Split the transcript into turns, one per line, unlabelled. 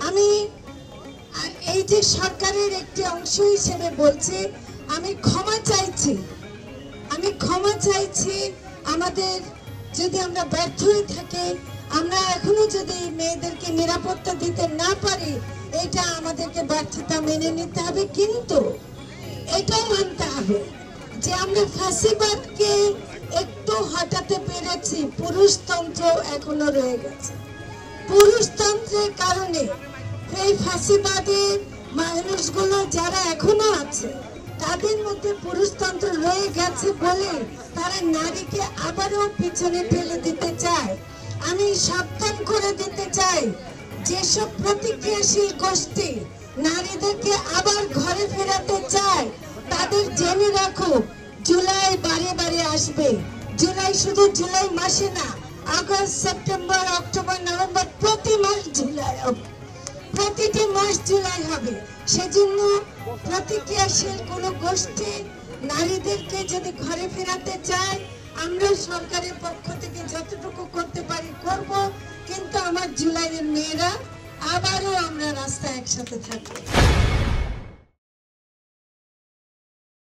আমি এই যে সরকারের একটি অংশ হিসেবে বলছি, আমি ক্ষমা চাইছি আমাদের যদি আমরা ব্যর্থ হয়ে থাকি, আমরা এখনো যদি মেয়েদেরকে নিরাপত্তা দিতে না পারি, এটা আমাদেরকে ব্যর্থতা মেনে নিতে হবে। কিন্তু এটাও মানতে হবে যে আমরা ফাঁসিবাদকে একটু হটাতে পেরেছি, পুরুষতন্ত্র এখনো রয়ে গেছে। পুরুষতন্ত্রের কারণে এই ফাঁসিবাদের মানুষগুলো যারা এখনো আছে, তাদের মধ্যে পুরুষতন্ত্র রয়ে গেছে বলে তারা নারীকে আবারও পিছনে ফেলে দিতে চায়। আমি সাবধান করে দিতে চাই, যেসব প্রতিক্রিয়াশীল গোষ্ঠী নারীদেরকে আবার ঘরে ফেরাতে চায়, তাদের জেনে রাখো জুলাই বারে বারে আসবে। জুলাই শুধু জুলাই মাসে না, আগস্ট, সেপ্টেম্বর, অক্টোবর, নভেম্বর, প্রতি মাস জুলাই হবে, প্রতিটি মাস জুলাই হবে। সেজন্য প্রতিক্রিয়াশীল কোনো গোষ্ঠী নারীদেরকে যদি ঘরে ফেরাতে চায়, আমরা সরকারের পক্ষ থেকে যতটুকু করতে পারি করব। কিন্তু আমার জুলাইয়ের মেয়েরা আবারও আমরা রাস্তায় একসাথে থাকবো।